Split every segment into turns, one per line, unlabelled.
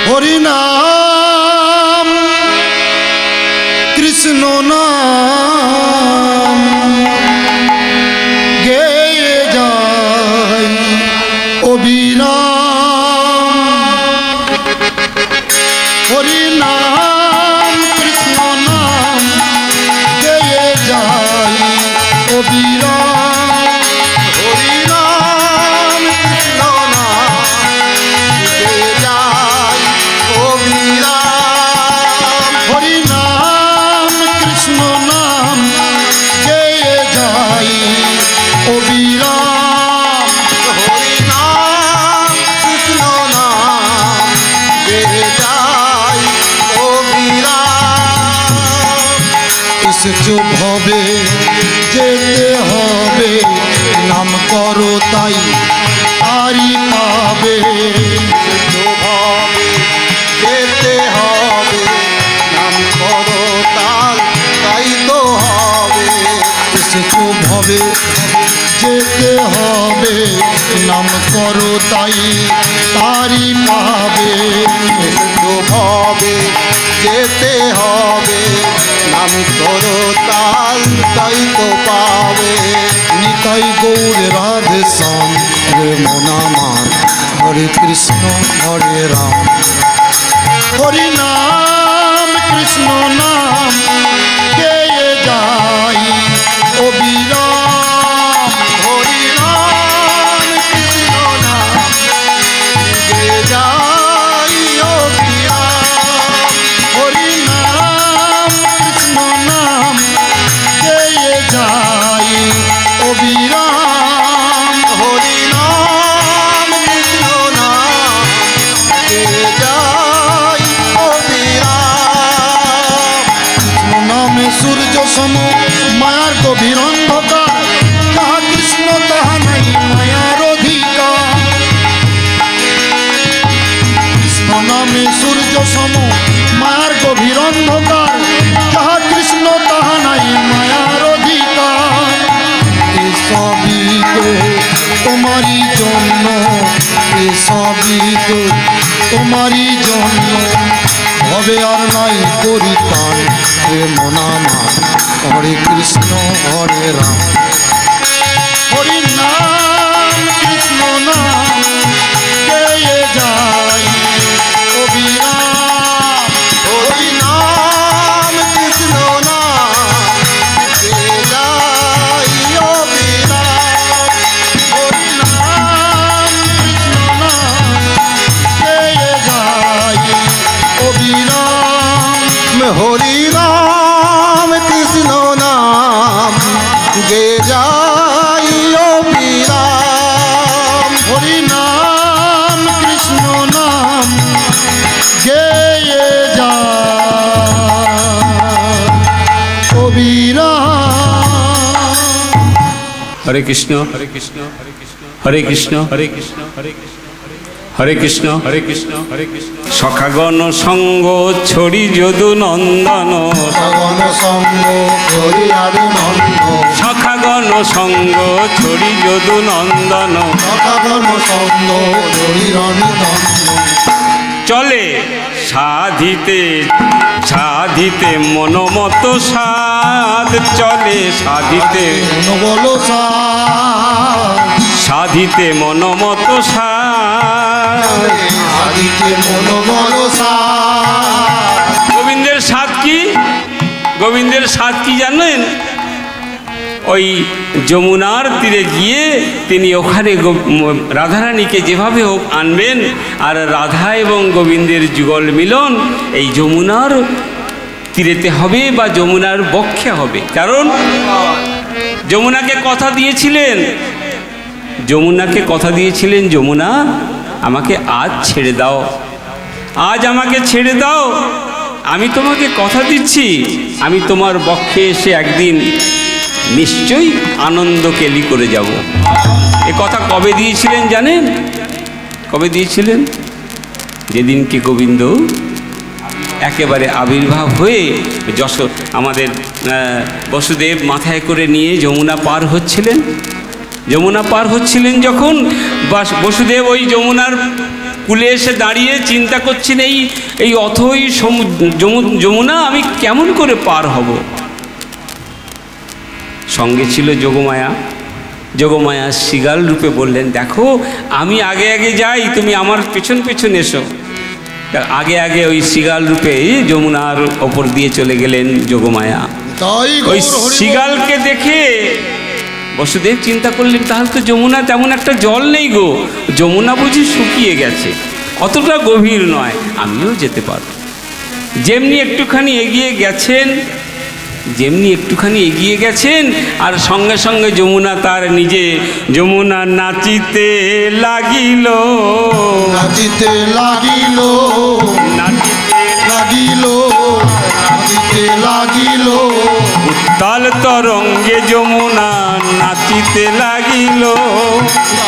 হরিনাম কৃষ্ণ নাম গেয়ে যায় অবিরাম। হরিনাম কৃষ্ণ নাম গেয়ে যায় অবিরাম।
হরিনাম কৃষ্ণ নাম গেয়ে যায় অবিরাম।
হরিনাম কৃষ্ণ নাম গেয়ে যায় অবিরাম।
হরিনাম কৃষ্ণ নাম গেয়ে যায় অবিরাম।
এসেছো ভবে যেতে হবে, নাম করো তাই তারি পাবে।
ভাবে যেতে হবে, নাম করো তাল তাই তো হবে।
এসেছো ভবে যেতে হবে, নাম করো তাই তারি পাবে।
ভাবে যেতে হবে, নাম করো তাল তাই তো পাবে।
নিতাই গৌর রাধে শ্যাম রে মন আমার, হরে কৃষ্ণ হরে রাম। হরি নাম কৃষ্ণ নাম গেয়ে যাই অবিরাম।
হরিনাম কৃষ্ণ নাম গেয়ে যায় অবিরাম।
হরি নাম কৃষ্ণ নাম গেয়ে যাই অবিরাম।
হরিনাম কৃষ্ণ নাম গেয়ে যায় অবিরাম।
কৃষ্ণ নামে সূর্য সম মায়ার গভীর অন্ধকার, যাহা কৃষ্ণ তাহা নাই মায়ার অধিকার। কৃষ্ণ নামে সূর্য সম মায়ার গভীর অন্ধকার, যাহা কৃষ্ণ তাহা নাই মায়ার অধিকার। এসবই তো তোমারই জন্য, এসবই তো তোমারই জন্য, হবে আর নাই পরিত্রাণ হে মন আমার, হরে কৃষ্ণ হরে রাম। হরি নাম কৃষ্ণ নাম গেয়ে যায় অবিরাম।
হরিনাম কৃষ্ণ নাম গেয়ে যায় অবিরাম।
হরি নাম কৃষ্ণ নাম গেয়ে যায় অবিরাম।
হরিনাম কৃষ্ণ নাম গেয়ে যায় অবিরাম।
হরি নাম কৃষ্ণ নাম গেয়ে যায় অবিরাম।
হরে কৃষ্ণ হরে কৃষ্ণ হরে কৃষ্ণ হরে কৃষ্ণ হরে কৃষ্ণ হরে কৃষ্ণ হরে কৃষ্ণ হরে কৃষ্ণ হরে কৃষ্ণ। সখাগণ সঙ্গ ছড়ি যদু নন্দন,
সগণ সঙ্গ হরি আরু নন্দ,
সখাগণ সঙ্গ ছড়ি যদু নন্দন।
সগণ সঙ্গ হরি রণি নন্দ।
চলে সাধিতে সাধিতে মনোমত সাধ, চলে সাধিতে
বলো
সাধিতে মনোমত সাধ।
আদিতে মন বলো
গোবিন্দের স্বাদ কি? গোবিন্দের স্বাদ কি জানেন? ওই যমুনার তীরে গিয়ে তিনি ওখানে রাধারানীকে যেভাবে হোক আনবেন, আর রাধা এবং গোবিন্দের যুগল মিলন এই যমুনার তীরেতে হবে বা যমুনার বক্ষে হবে। কারণ যমুনাকে কথা দিয়েছিলেন, যমুনাকে কথা দিয়েছিলেন, যমুনা আমাকে আজ ছেড়ে দাও, আজ আমাকে ছেড়ে দাও, আমি তোমাকে কথা দিচ্ছি আমি তোমার বক্ষে এসে একদিন নিশ্চয়ই আনন্দ কেলি করে যাব। এ কথা কবে দিয়েছিলেন জানেন? কবে দিয়েছিলেন? যেদিনকে গোবিন্দ একেবারে আবির্ভাব হয়ে আমাদের বসুদেব মাথায় করে নিয়ে যমুনা পার হচ্ছিলেন। যমুনা পার হচ্ছিলেন যখন বসুদেব ওই যমুনার কুলে এসে দাঁড়িয়ে চিন্তা করছেন এই অথই যমুনা আমি কেমন করে পার হব। সঙ্গে ছিল যোগমায়া। যোগমায়া শৃগাল রূপে বললেন, দেখো আমি আগে আগে যাই, তুমি আমার পেছন পেছন এসো। আগে আগে ওই শৃগাল রূপে যমুনার ওপর দিয়ে চলে গেলেন যোগমায়া।
তাই
ওই
গৌর হরি বল।
শৃগালকে দেখে বসুদেব চিন্তা করলেন, তাহলে তো যমুনা তেমন একটা জল নেই গো, যমুনা বুঝি শুকিয়ে গেছে, অতটা গভীর নয়, আমিও যেতে পারব। যেমনি একটুখানি এগিয়ে গেছেন আর সঙ্গে সঙ্গে যমুনা তার নিজে যমুনা নাচিতে লাগিল,
নাচিতে লাগিল, লাগিল, নাচিতে লাগিল,
উত্তাল তরঙ্গে যমুনা নাচিতে লাগিল।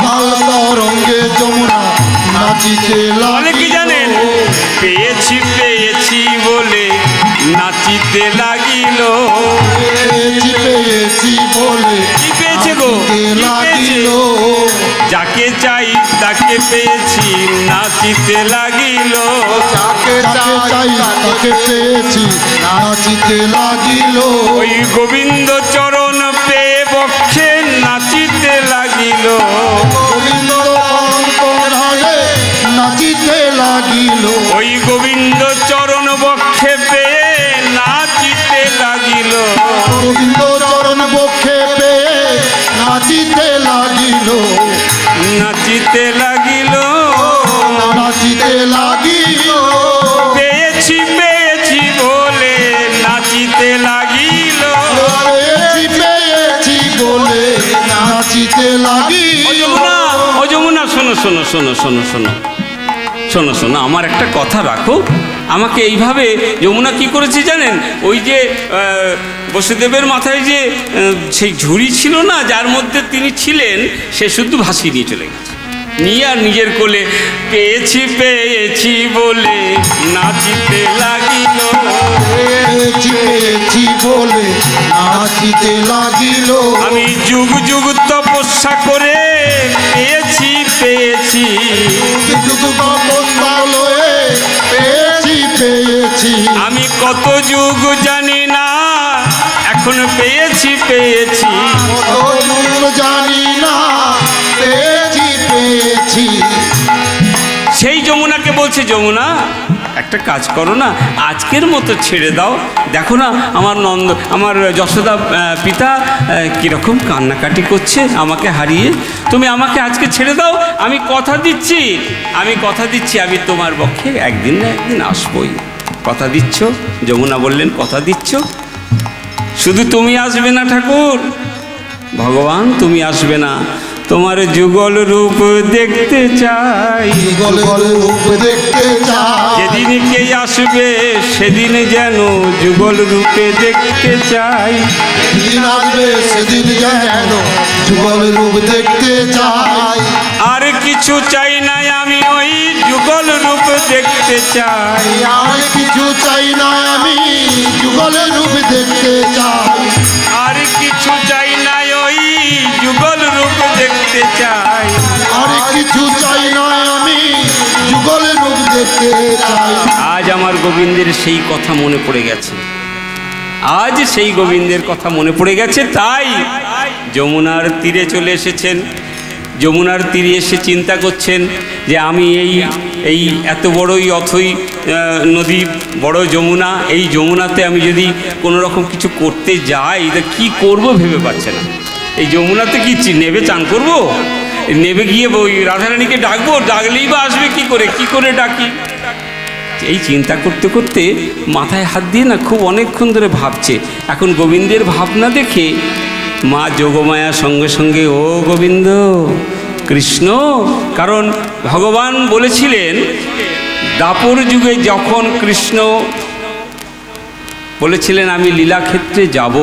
লাল তরঙ্গে যমুনা নাচিতে
বলে কি
লাগিল।
জানেন, পেয়েছি পেয়েছি বলে নাচিতে লাগিল।
পেয়েছি পেয়েছি বলে
কি পেয়েছে গো?
নাচিতে
কি
লাগিল।
পেয়েছে? যাকে চাই তাকে পেয়েছি নাচিতে লাগিল।
যাকে চাই তাকে পেয়েছি নাচিতে লাগিল।
ওই গোবিন্দ চরণ পেয়ে বক্ষে নাচিতে লাগিল।
গোবিন্দ অন্তরালে নাচিতে লাগিল।
ওই গোবিন্দ চরণ বক্ষে পেয়ে নাচিতে লাগিল।
গোবিন্দ চরণ বক্ষে পেয়ে নাচিতে লাগিল।
নাচিতে লাগিল।
নাচিতে লাগিল।
পেয়েছি পেয়েছি বলে নাচিতে লাগিল।
পেয়েছি পেয়েছি বলে নাচিতে লাগিল।
ও যমুনা শোনো শোনো শোনো শোনো শোনো শোনো শোনো, আমার একটা কথা রাখো। আমাকে এইভাবে যমুনা কি করেছে জানেন, ওই যে বসুদেবের মাথায় যে সেই ঝুড়ি ছিল না, যার মধ্যে তিনি ছিলেন, সে শুদ্ধ ভাসিয়ে নিয়ে চলে গেছে, নিয়ে আর নিজের কোলে পেয়েছি পেয়েছি বলে নাচিতে লাগিল।
পেয়েছি পেয়েছি বলে নাচিতে লাগিল।
আমি যুগ যুগ তপস্যা করে পেয়েছি পেয়েছি।
যুগ বন্দলয়ে পেয়েছি পেয়েছি।
আমি কত যুগ জানি না, এখন পেয়েছি পেয়েছি।
মূল জানি না, পেয়েছি পেয়েছি।
সেই যমুনাকে বলছে, যমুনা একটা কাজ করো না, আজকের মতো ছেড়ে দাও। দেখো না আমার যশোদা পিতা কীরকম কান্নাকাটি করছে আমাকে হারিয়ে, তুমি আমাকে আজকে ছেড়ে দাও। আমি কথা দিচ্ছি আমি তোমার পক্ষে একদিন না একদিন আসবই। কথা দিচ্ছ? যমুনা বললেন, কথা দিচ্ছ? শুধু তুমি আসবে না ঠাকুর, ভগবান তুমি আসবে না, তোমার যুগল রূপ দেখতে চাই।
যুগল রূপ দেখতে চাই।
যেদিন কে আসবে সেদিন যেন যুগল রূপে দেখতে চাই।
যেদিন আসবে সেদিন যেন যুগল রূপ দেখতে চাই।
আর কিছু চাই না, আমি ওই যুগল রূপ দেখতে চাই।
আর কিছু চাই না, আমি যুগল রূপ দেখতে চাই।
আর কিছু চাই না, ওই যুগল রূপ দেখতে চাই।
আর কিছু চাই না, আমি যুগল রূপ দেখতে চাই।
আজ আমার গোবিন্দের সেই কথা মনে পড়ে গেছে, আজ সেই গোবিন্দের কথা মনে পড়ে গেছে, তাই যমুনার তীরে চলে এসেছেন। যমুনার তীরে এসে চিন্তা করছেন যে আমি এই এত বড়ই অথই নদী, বড় যমুনা, এই যমুনাতে আমি যদি কোনো রকম কিছু করতে যাই তা কী করবো ভেবে পাচ্ছে না। এই যমুনাতে কি নেবে চান করবো? নেবে গিয়ে ওই রাধারানীকে ডাকবো, ডাকলেই বা আসবে কি করে ডাকি? এই চিন্তা করতে করতে মাথায় হাত দিয়ে না খুব অনেকক্ষণ ধরে ভাবছে। এখন গোবিন্দের ভাবনা দেখে মা যোগমায়া সঙ্গে সঙ্গে, ও গোবিন্দ কৃষ্ণ, কারণ ভগবান বলেছিলেন দাপর যুগে যখন কৃষ্ণ বলেছিলেন আমি লীলাক্ষেত্রে যাব,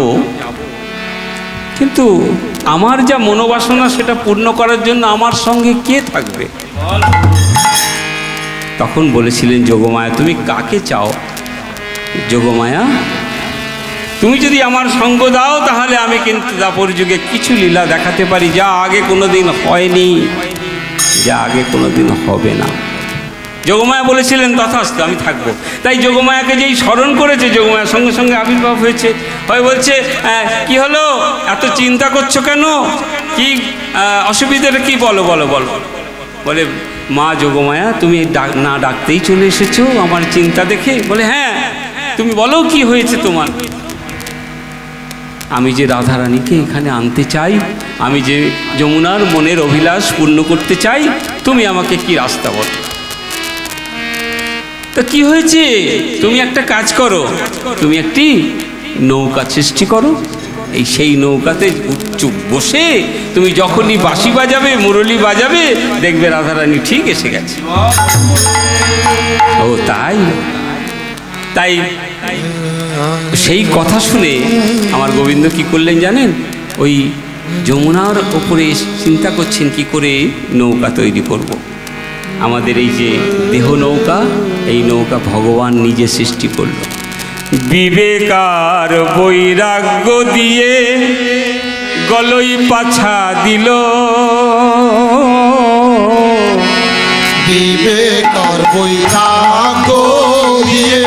কিন্তু আমার যা মনোবাসনা সেটা পূর্ণ করার জন্য আমার সঙ্গে কে থাকবে? তখন বলেছিলেন যোগমায়া, তুমি কাকে চাও? যোগমায়া, তুমি যদি আমার সঙ্গ দাও তাহলে আমি কিন্তু দাপর যুগে কিছু লীলা দেখাতে পারি যা আগে কোনোদিন হয়নি, যা আগে কোনোদিন হবে না। যোগমায়া বলেছিলেন তথাস্তু, আমি থাকবো। তাই যোগমায়াকে যেই স্মরণ করেছে, যোগমায়ার সঙ্গে সঙ্গে আবির্ভাব হয়েছে। হয় বলছে, কি হলো, এত চিন্তা করছো কেন, কি অসুবিধাটা কি, বলো বলো বলো। বলে, মা যোগমায়া তুমি না ডাকতেই চলে এসেছো আমার চিন্তা দেখে। বলে, হ্যাঁ তুমি বলো কি হয়েছে তোমার। আমি যে রাধারানীকে এখানে আনতে চাই, আমি যে যমুনার মনের অভিলাষ পূর্ণ করতে চাই, তুমি আমাকে কি রাস্তা বলো। তা কি হয়েছে, তুমি একটা কাজ করো, তুমি একটি নৌকা সৃষ্টি করো, এই সেই নৌকাতে বসে তুমি যখনই বাঁশি বাজাবে, মুরলি বাজাবে, দেখবে রাধারানী ঠিক এসে গেছে। ও তাই, তাই সেই কথা শুনে আমার গোবিন্দ কি করলেন জানেন, ওই যমুনার ওপরে চিন্তা করছেন কি করে নৌকা তৈরি করব। আমাদের এই যে দেহ নৌকা, এই নৌকা ভগবান নিজে সৃষ্টি করল। বিবেকার বৈরাগ্য দিয়ে গলই পাছা দিল,
বিবেকার বৈরাগ্য দিয়ে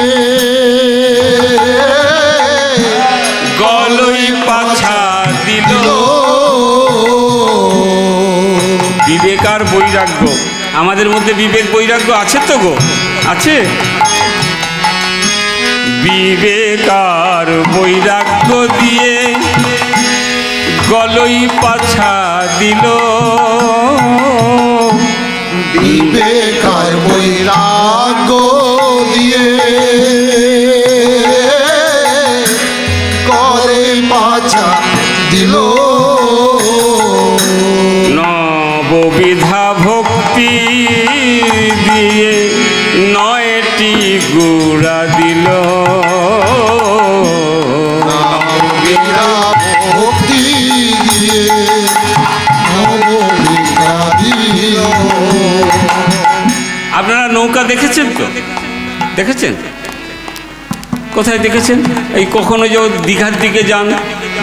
গলই পাছা দিল। বিবেকার বৈরাগ্য, আমাদের মধ্যে বিবেক বৈরাগ্য আছে তো গো, আছে। বিবেকার বৈরাগ্য দিয়ে গলই পাছা দিল,
বিবেকার বৈরাগ্য দিয়ে করে পাছা দিল।
নববিধা ভক্তি দিয়ে 9টি গুড়া দিল,
ভক্তি দিয়ে নববিধা দিল।
আপনারা নৌকা দেখেছেন তো, দেখেছেন? কোথায় দেখেছেন? এই কখনো যদি দীঘার দিকে যান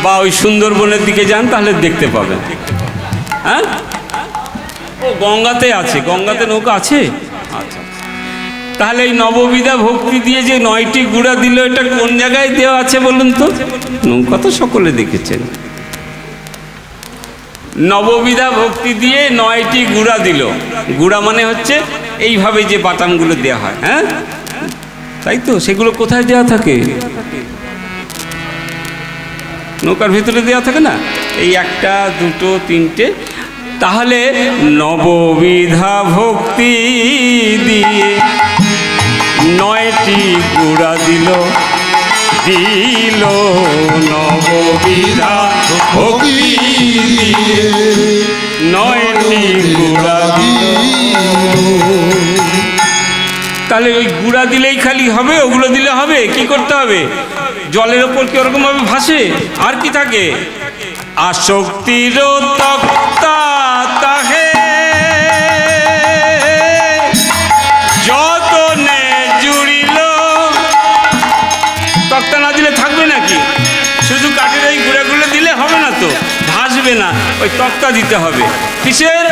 বা ওই সুন্দরবনের দিকে যান তাহলে দেখতে পাবেন। হ্যাঁ, ও গঙ্গাতে আছে, গঙ্গাতে নৌকা আছে। আচ্ছা, তাহলে এই নববিধা ভক্তি দিয়ে যে 9টি গুড়া দিল, এটা কোন জায়গায় দেওয়া আছে বলুন তো? নৌকা তো সকলে দেখেছেন। নববিধা ভক্তি দিয়ে 9টি গুড়া দিল। গুড়া মানে হচ্ছে এইভাবে যে বাটামগুলো দেওয়া হয়, হ্যাঁ তাই তো। সেগুলো কোথায় দেওয়া থাকে? নৌকার ভিতরে দেওয়া থাকে না, এই 1, 2, 3টে। তাহলে নববিধা ভক্তি দিয়ে 9টি গুড়া দিল, দিল নববিধা ভক্তি দিয়ে 9টি গুড়া দিল। তাহলে ওই গুড়া দিলেই খালি হবে? ওগুলো দিলে হবে? কি করতে হবে? জলের ওপর কি ওরকম ভাবে ভাসে? আর কি থাকে? আসক্তির তক্তা তাহে যতনে জুড়িল। তক্তা না দিলে থাকবে নাকি? শুধু কাঠের এই গুঁড়াগুলো দিলে হবে না তো, ভাসবে না। ওই তক্তা দিতে হবে। কিসের?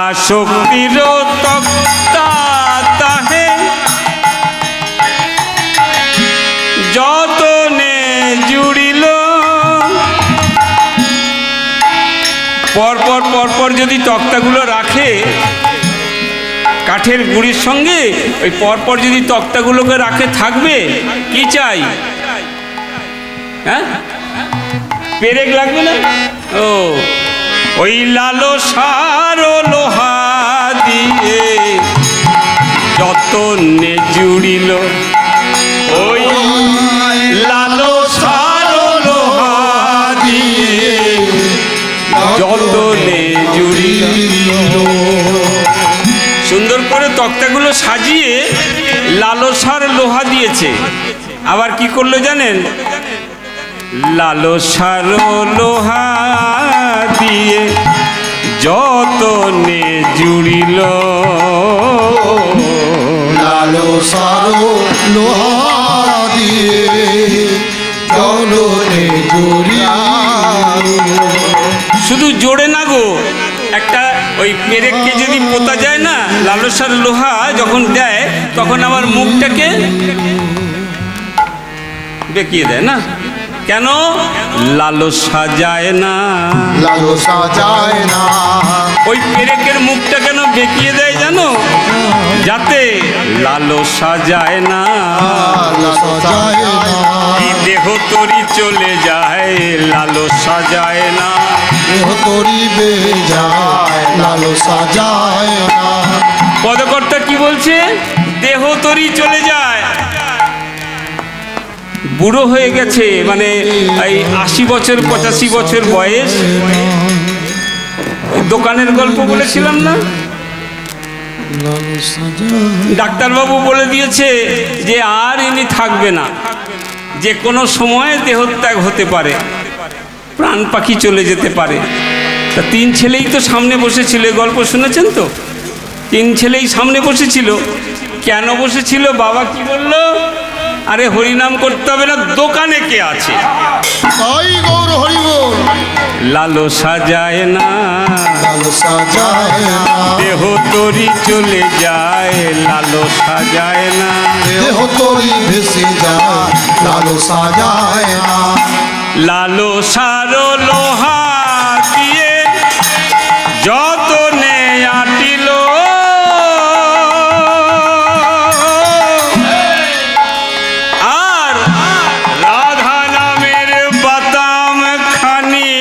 আসক্তির তক্তা তাহে যতনে জুড়িল। পরপর পরপর যদি তক্তাগুলো রাখে কাঠের গুঁড়ির সঙ্গে, ওই পরপর যদি তক্তাগুলোকে রাখে, থাকবে? কি চাই? হ্যাঁ, পেরেক লাগবে না? ও, ওই লালসার লোহা দিয়ে যতনে জুড়িল, ওই লালসার লোহা দিয়ে যতনে জুড়িল। সুন্দর করে তক্তাগুলো সাজিয়ে লালসার লোহা দিয়েছে। আবার কি করলো জানেন? লালসার লোহা দিয়ে যতনে জুড়িল,
লালসার লোহা দিয়ে যতনে জুড়িল।
শুধু জোড়ে না গো, একটা ওই পেরেককে যদি পোতা যায় না, লালসার লোহা যখন দেয় তখন আমার মুখটাকে বেঁকিয়ে দেয় না। কেন? লালসা যায় না,
লালসা যায় না।
ওই পেরেকের মুখটা কেন বেঁকিয়ে দেয় জানো? যাতে লালসা যায় না,
লালসা যায় না।
এই দেহ তরি চলে যায়, লালসা যায় না।
দেহ তরিবে যায়, লালসা যায় না।
পদকর্তা কি বলছে? দেহ তরি চলে যায়। বুড়ো হয়ে গেছে, মানে এই 80 বছর 85 বছর বয়স। দোকানের গল্প বলেছিলাম না, ডাক্তারবাবু বলে দিয়েছে যে আর ইনি থাকবে না, যে কোনো সময় দেহত্যাগ হতে পারে, প্রাণ পাখি চলে যেতে পারে। তা 3 ছেলেই তো সামনে বসেছিল, গল্প শুনেছেন তো? 3 ছেলেই সামনে বসেছিল। কেন বসেছিল? বাবা কি বলল? আরে হরিনাম করতে হবে না, দোকানে কে আছে?
তাই গৌর হরি বল।
লালসা যায় না,
লালসা যায় না।
দেহ তরি চলে যায়, লালসা যায় না।
দেহ তরি ভেসে যায়, লালসা যায় না।
লালসার লোহা দিয়ে যতনে আটিল, আর রাধা নামের বাতাম খানি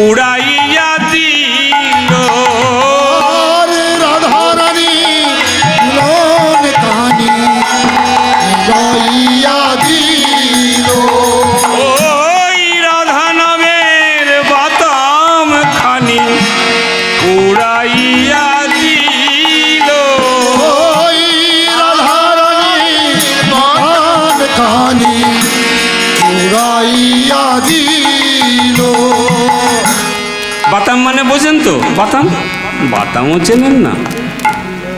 উড়াইয়া দিল।
আরে রাধা রানী মিলন কানি গাইয়া দিল।
ওই রাধা নামের বাতাম খানি উড়াইয়া দিল।
ওই রাধা রানী মিলন কানি উড়াইয়া দিল।
বাতাম মানে বোঝেন তো? বাতাম, বাতামও চেনেন না?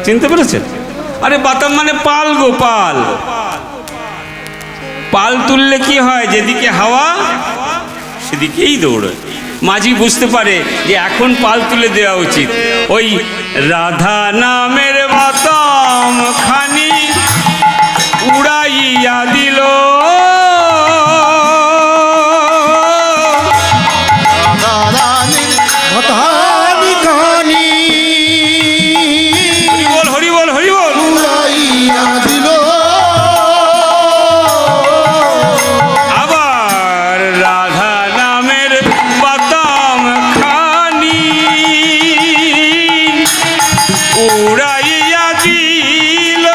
চিনতে পেরেছেন? আরে বাতাম মানে পাল গো, পাল। পাল তুললে কি হয়? যেদিকে হাওয়া সেদিকেই দৌড়ে। মাঝি বুঝতে পারে যে এখন পাল তুলে দেওয়া উচিত। ওই রাধা নামের বাতাম খানি উড়াইয়া দিল।
রাধা রানীর মতানি কানি
হরি বল, হরি বল, হরি বল।
উড়াইয়া দিল।
আবার রাধা নামের বাতাম খানি উড়াইয়া দিল।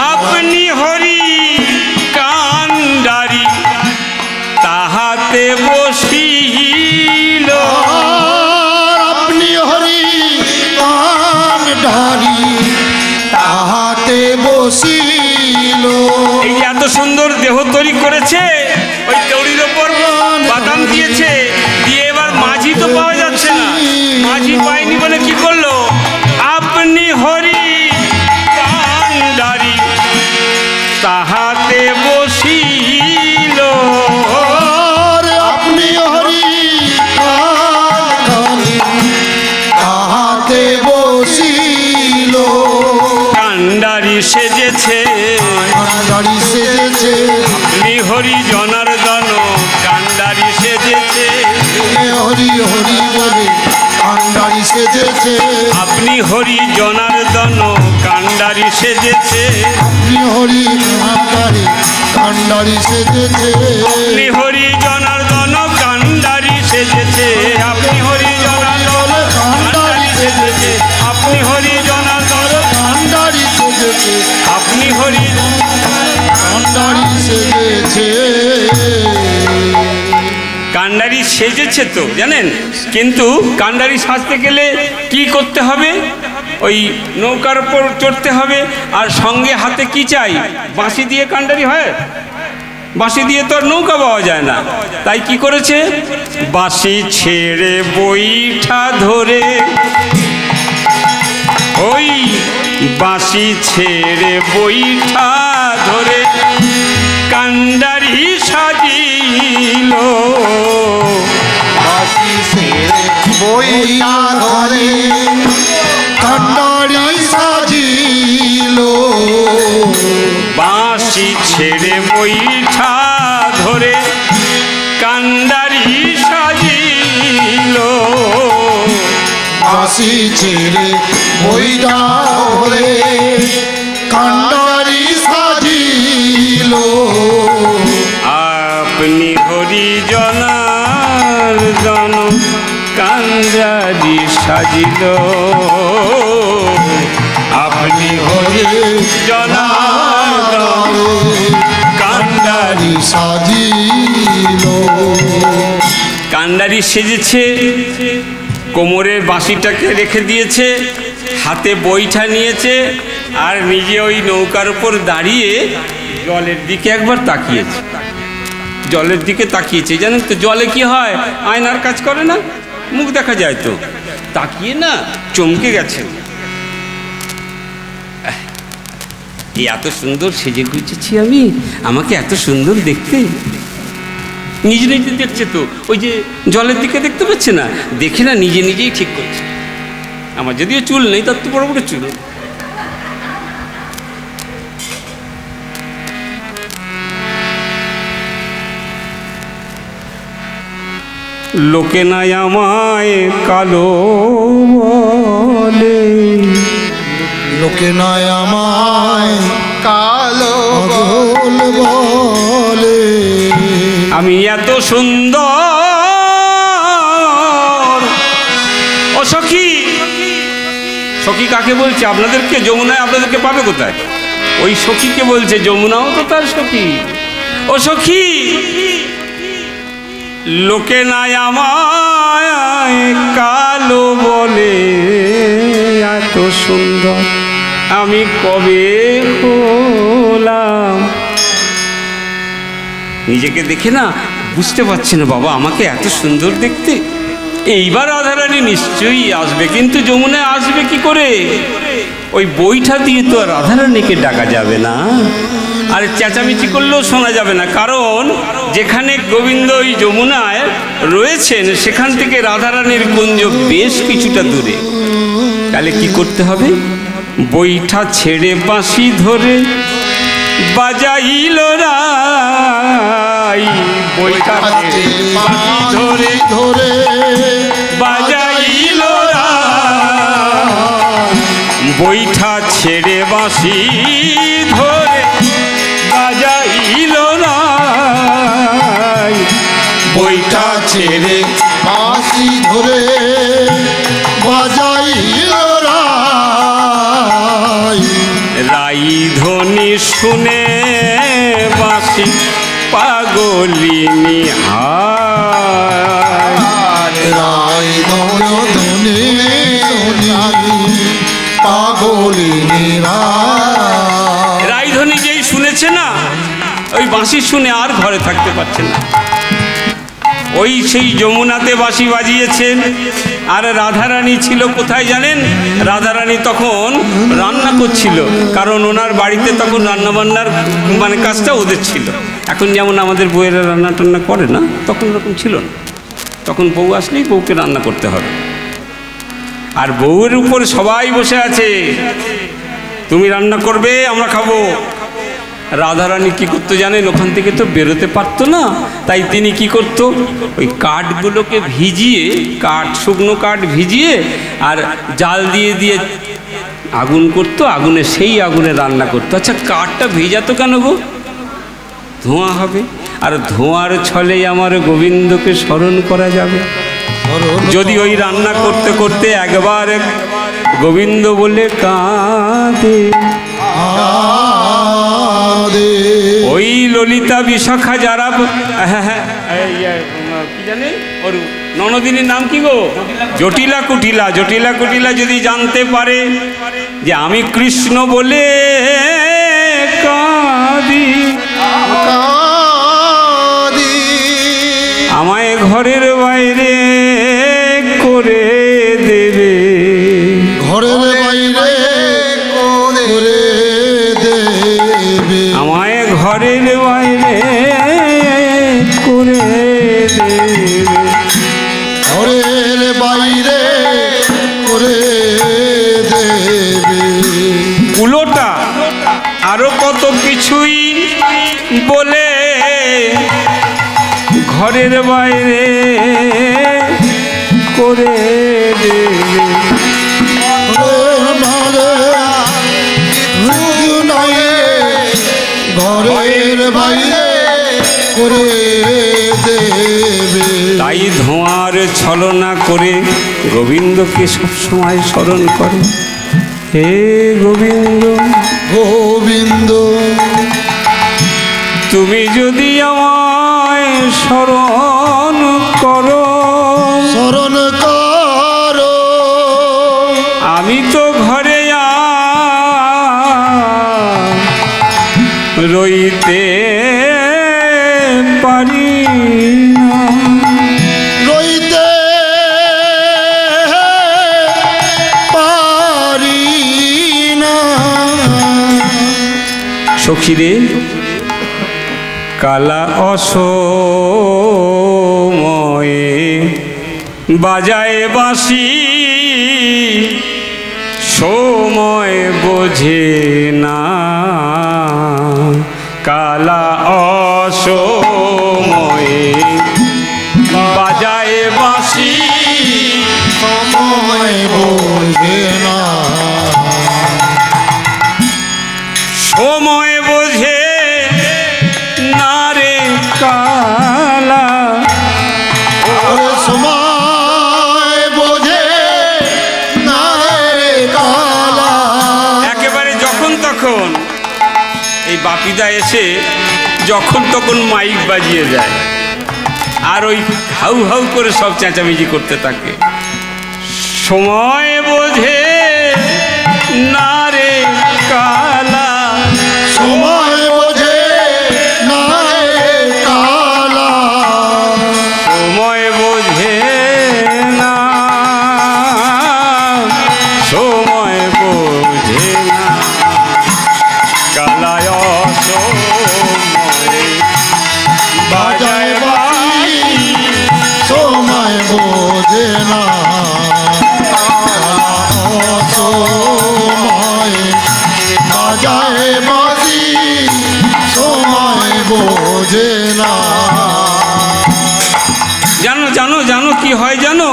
আপনি হরি কান্ডারি তাহাতে বসিল।
আর আপনি হরি কান ডারি তাহাতে বসিল।
এই যে এত সুন্দর দেহ তৈরি করেছে, ওই তৈরির ওপর বাদাম দিয়েছে, দিয়ে এবার মাঝি তো পাওয়া যাচ্ছে না। মাঝি পায়নি বলে কি করলো? আপনি হরি কান্ডারি তাহাতে বসিল।
আর আপনি হরি কান তাহাতে বসিল।
কান্ডারি সেজেছে,
ডারি সেজেছে
আপনি হরি জনার্দন কান্ডারি সেজেছে।
হরি হরি বলে কান্ডারি সেজেছে।
আপনি হরি জনার্দন কান্ডারি সেজেছে।
আপনি হরি কান্ডারি কান্ডারি সেজেছে।
আপনি হরি জনার্দন কান্ডারি সেজেছে। আপনি হরি জনার্দন কান্ডারি সেজেছে। আপনি হরি জনার্দন
কান্ডারি সেজেছে।
আপনি হরি
কান্ডারি সেজেছে।
কান্ডারি সেজেছে তো জানেন, কিন্তু কান্ডারি সাজতে গেলে কি করতে হবে? ওই নৌকার উপর চড়তে হবে, আর সঙ্গে হাতে কি চাই? বাঁশি দিয়ে কান্ডারি হয়? বাঁশি দিয়ে তো আর নৌকা পাওয়া যায় না। তাই কি করেছে? বাঁশি ছেড়ে বৈঠা ধরে, ওই বাঁশি ছেড়ে বৈঠা ধরে কান্ডারি সাজিয়ে
বাসি ছেড়ে বইটা ধরে
কান্ডারি সাজিল
বাঁশি ছেড়ে বৈঠা ধরে কান্ডারি সাজিল
বাসি ছেড়ে বইটা ধরে কান্ডারি সাজিল
আপনি হরিজনার জন কান্ডারি সাজিল আপনি হরিজনার কান্ডারি
সাজিল
কান্ডারি সেজেছে, কোমরের বাঁশিটাকে রেখে দিয়েছে, হাতে বৈঠা নিয়েছে, আর নিজে ওই নৌকার উপর দাঁড়িয়ে জলের দিকে একবার তাকিয়েছে। জলের দিকে তাকিয়েছে, জানেন তো জলে কি হয়, আয়নার কাজ করে না, মুখ দেখা যায় তো, তাকিয়ে না চমকে গেছে। এই এত সুন্দর সেজে গুছেছি আমি, আমাকে এত সুন্দর দেখতে। নিজে নিজে দেখছে তো, ওই যে জলের দিকে দেখতে পাচ্ছে না, দেখে না নিজে নিজেই ঠিক করছে। আমার যদিও চুল নেই, তার তো বড় বড় চুল। লোকে নাই আমায় কালো বলে,
লোকে নয় আমায়
কালো
পাগল বলে,
আমি এত সুন্দর। ও সখী, সখী কাকে বলছে? আপনাদেরকে, যমুনায় আপনাদেরকে পাবে কোথায়? ওই সখীকে বলছে, যমুনাও তো তার সখী। ও সখী, লোকে নাই আমায় কালো বলে, এত সুন্দর আমি কবে হলাম। নিজেকে দেখে না বুঝতে পারছে না, বাবা আমাকে এত সুন্দর দেখতে। এইবার রাধারানী নিশ্চয়ই আসবে, কিন্তু যমুনায় আসবে কি করে? ওই বইটা দিয়ে তো আর রাধারানীকে ডাকা যাবে না, আর চেঁচামেচি করলেও শোনা যাবে না, কারণ যেখানে গোবিন্দ ওই যমুনায় রয়েছেন সেখান থেকে রাধারানীর কুঞ্জ বেশ কিছুটা দূরে। তাহলে কি করতে হবে? বইটা ছেড়ে বাঁশি ধরে বাজাইল রাই, বইটা ছেড়ে বাঁশি ধরে
ধরে
বাজাইল রাই, বইটা ছেড়ে বাঁশি ধরে বাজাইল রাই,
বইটা ছেড়ে বাঁশি ধরে বাজাইল রাই,
রাই ধ্বনি শুনে বাঁশি পাগলিনী হায়,
রাই ধনে পাগলিনী রাই।
রাইধনী যেই শুনেছে না, ওই বাঁশি শুনে আর ঘরে থাকতে পারছে না। ওই সেই যমুনাতে বাঁশি বাজিয়েছেন। আর রাধারানী ছিল কোথায় জানেন? রাধারানী তখন রান্না করছিল, কারণ ওনার বাড়িতে তখন রান্নাবান্নার মানে কাজটা ওদের ছিল। এখন যেমন আমাদের বউয়েরা রান্না টান্না করে না, তখন ওরকম ছিল না। তখন বউ আসলেই বউকে রান্না করতে হবে, আর বউয়ের উপরে সবাই বসে আছে, তুমি রান্না করবে, আমরা খাবো। রাধারানী কি করতো জানেন? ওখান থেকে তো বেরোতে পারতো না, তাই তিনি কি করতো, ওই কাঠগুলোকে ভিজিয়ে, শুকনো কাঠ ভিজিয়ে আর জাল দিয়ে দিয়ে আগুন করতো, আগুনে সেই আগুনে রান্না করতো। আচ্ছা, কাঠটা ভিজাতো কেন গো? ধোঁয়া হবে, আর ধোঁয়ার ছলেই আমার গোবিন্দকে স্মরণ করা যাবে। যদি ওই রান্না করতে করতে একবার গোবিন্দ বলে কাঁদে, ওই ললিতা বিশাখা যারা, কি জানে ওর ননদিনীর নাম কি গো? জটিলা কুটিলা। জটিলা কুটিলা যদি জানতে পারে যে আমি কৃষ্ণ বলে কাঁদি, আমায় ঘরের বাইরে করে দেবে,
ঘরের বাইরে করে দেবে,
আমায় ঘরের বাইরে করে
বাইরে করে দেবে।
উলোটা আরো কত কিছুই বলে ঘরের বাইরে করে দেবে।
ঘরের বাইরে করে দেবে।
তাই ধোঁয়ার ছলনা করে গোবিন্দকে সবসময় স্মরণ করে। হে গোবিন্দ,
গোবিন্দ
তুমি যদি আমায় স্মরণ করো,
স্মরণ করো,
আমি তো ঘরে রইতে পারি না।
রইতে পারি না।
সখীরে, কালা অসময়ে বাজায় বাঁশি, সময় বোঝে না। কালা অসময়ে বাজায় বাঁশি,
সময় বোঝে না।
সময় বোঝে না রে কালা।
সময় বোঝে না রে কালা।
একেবারে যখন তখন এই বাপিদা এসে যখন তখন মাইক বাজিয়ে যায়, আর ওই হাউ হাউ করে সব চেঁচামেচি করতে থাকে। সময় বোঝে না রে কালা,
সময় বোঝে না রে কালা।
সময় বোঝে না, সময় বোঝে না। কালায় অসময়ে বাজায় বাঁশি,
সময় বোঝে না। সময় বাজায় বাঁশি, সময় বোঝে না।
জানো জানো জানো কি হয় জানো?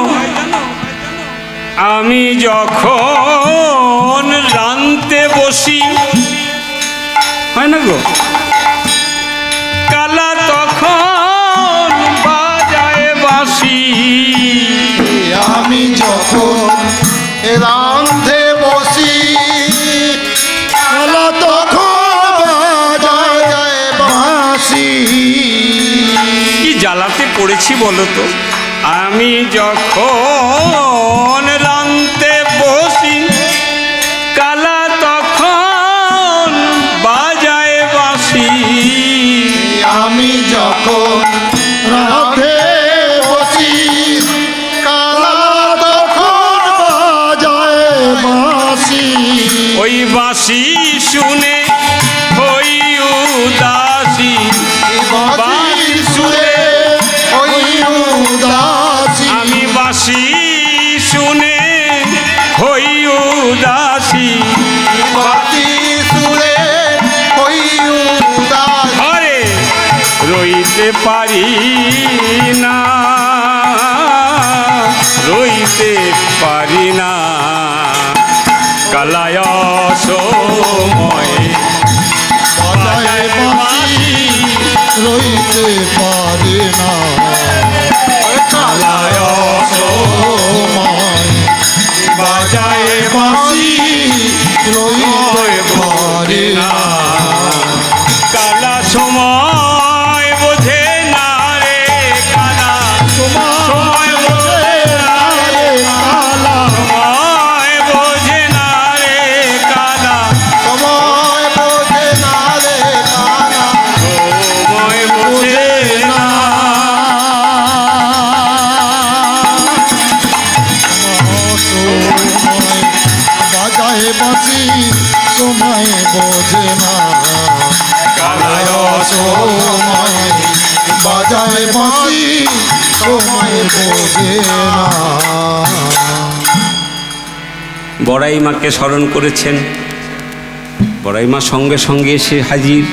আমি যখন রানতে বসি, হয় না গো, কালা তখন বাজায় বাঁশি।
আমি যখন রাঁধে বসি, কালা তখন বাজায় বাঁশি।
কি জ্বালাতে পড়েছি বলো তো? আমি যখন রানতে বসি, কালা তখন বাজায় বাঁশি।
আমি যখন রাঁধে বসি, কালা তখন বাজায় বাঁশি।
ওই বাঁশি শুনে হই উদাসী,
বাঁশির সুরে ওই উদাসী।
আমি বাঁশি শুনে হই উদাসী।
বাঁশির সুরে ওই উদাসী।
ঘরে রইতে পারি না, রইতে পারি না। কালায় অসময়ে
বাজায় বাঁশি, রইতে পারে না।
কালায়
সময় বাজায় বাঁশি, রইতে পারে না।
কালা সময় বোঝে না রে কালা, সময় বোঝে না রে
কালা,
সময় বোঝে না রে কালা,
সময় বোঝে না রে কালা।
সময় বোঝে না।
বাজায় বাঁশি, সময় বোঝে না।
কালায়
সময় বাজায় বাঁশি, সময় বোঝে না।
বড়াই মাকে স্মরণ করেছেন। বড়াই মা সঙ্গে সঙ্গে এসে হাজির।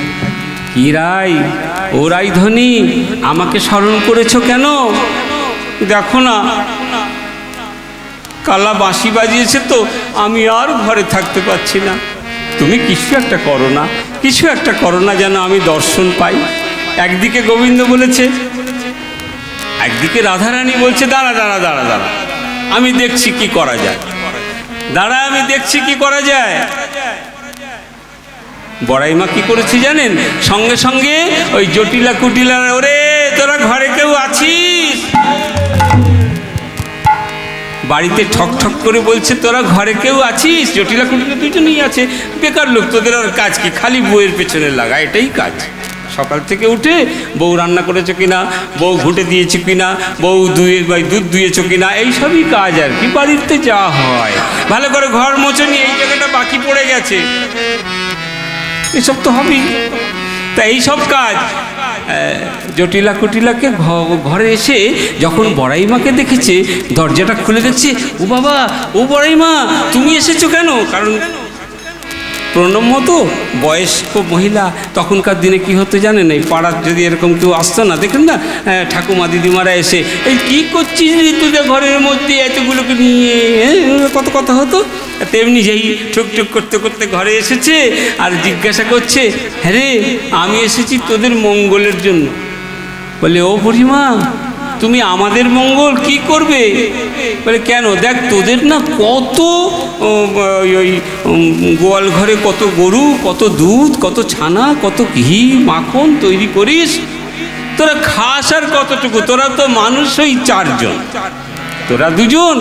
কি রাই, ও রাইধনী, আমাকে স্মরণ করেছো কেন? দেখো না, কালা বাঁশি বাজিয়েছে তো আমি আর ঘরে থাকতে পারছি না। তুমি কিছু একটা করো না, কিছু একটা করো না, যেন আমি দর্শন পাই। একদিকে গোবিন্দ বলেছে, একদিকে রাধারানী বলছে, দাঁড়া দাঁড়া দাঁড়া দাঁড়া, আমি দেখছি কি করা যায়, দাঁড়া আমি দেখছি কি করা যায়। বড়াই মা কি করেছে জানেন? সঙ্গে সঙ্গে ওই জটিলা কুটিলা, ওরে তোরা ঘরে কেউ আছিস? বাড়িতে ঠক ঠক করে বলছে, তোরা ঘরে কেউ আছিস? জটিলা কুটিলা দুজনেই আছে, বেকার লোক, তোদের আর কাজ কি? খালি বউয়ের পেছনে লাগা, এটাই কাজ। সকাল থেকে উঠে বউ রান্না করেছো কিনা, বউ ঘুঁটে দিয়েছে কিনা, বউ দুধ দুয়েছো কিনা, এইসবই কাজ আর কি বাড়িতে যা হয়। ভালো করে ঘর মোছনি, এই জায়গাটা বাকি পড়ে গেছে, এসব তো হবেই। তা এইসব কাজ জটিলা কুটিলাকে ঘরে এসে যখন বড়াই মাকে দেখেছে, দরজাটা খুলে দেখছে, ও বাবা, ও বড়াই মা, তুমি এসেছো কেন? কারণ প্রণম্য তো বয়স্ক মহিলা। তখনকার দিনে কি হতো জানেন, এই পাড়ার যদি এরকম কেউ আসতো না, দেখেন না ঠাকুমা দিদিমারা এসে, এই কী করছিস তোদের ঘরের মধ্যে এতগুলোকে নিয়ে, কত কথা হতো। তেমনি যেই ঠুকঠুক করতে করতে ঘরে এসেছে আর জিজ্ঞাসা করছে, হ্যাঁ রে, আমি এসেছি তোদের মঙ্গলের জন্য। বলে, ও বুড়িমা, তুমি আমাদের মঙ্গল কি করবে? বলে, কেন? দেখ, তোদের না কত ওই গোয়াল ঘরে কত গরু, কত দুধ, কত ছানা, কত ঘি মাখন তৈরি করিস, তোরা খাস আর কতটুকু? তোরা তো মানুষ ওই 4 জন, তোরা 2 জন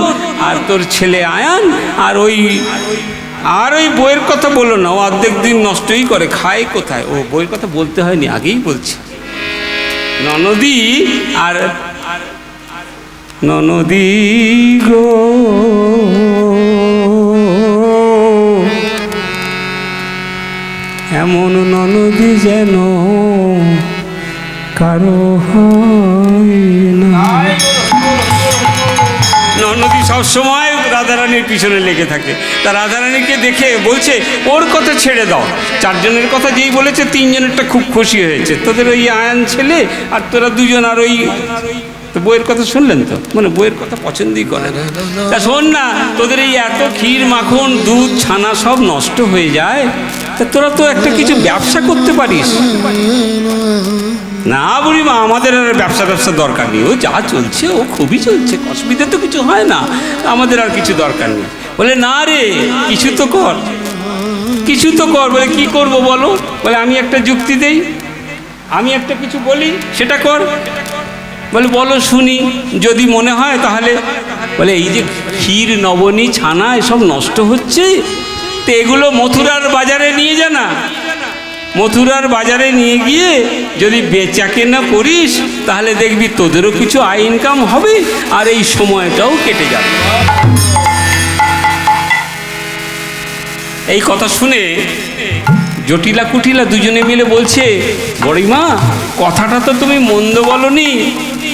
আর তোর ছেলে আয়ান, আর ওই বইয়ের কথা বলো না, ও অর্ধেক দিন নষ্টই করে, খায় কোথায়? ও বইয়ের কথা বলতে হয়নি, আগেই বলছি। ননদী আর ননদী গো, এমন ননদী যেন কারো হয় না। ননদী সবসময় রাধারানীর পিছনে লেগে থাকে। তা রাধারানীকে দেখে বলছে, ওর কথা ছেড়ে দাও। 4 জনের কথা যেই বলেছে, 3 জনেরটা খুব খুশি হয়েছে, তোদের ওই আয়ান ছেলে আর তোরা 2 জন, আর ওই তো বইয়ের কথা শুনলেন তো, মানে বইয়ের কথা পছন্দই করে না। তা শোন না, তোদের এই এত ক্ষীর মাখন দুধ ছানা সব নষ্ট হয়ে যায়, তা তোরা তো একটা কিছু ব্যবসা করতে পারিস। না বুড়িমা, আমাদের আর ব্যবসা দরকার নেই, ও যা চলছে ও খুবই চলছে, অসুবিধা তো কিছু হয় না, আমাদের আর কিছু দরকার নেই। বলে, না রে, কিছু তো কর, কিছু তো কর। বলে, কি করবো বলো? বলে, আমি একটা যুক্তি দেই, আমি একটা কিছু বলি, সেটা কর। বলে, বলো শুনি, যদি মনে হয় তাহলে। বলে, এই যে ক্ষীর নবনী ছানা এসব নষ্ট হচ্ছে, তো এগুলো মথুরার বাজারে নিয়ে যা না, মথুরার বাজারে নিয়ে গিয়ে যদি বেচা কেনা করিস, তাহলে দেখবি তোদেরও কিছু আয় ইনকাম হবে, আর এই সময়টাও কেটে যাবে। এই কথা শুনে জটিলা কুটিলা দুজনে মিলে বলছে, বড়িমা, কথাটা তো তুমি মন্দ বলনি,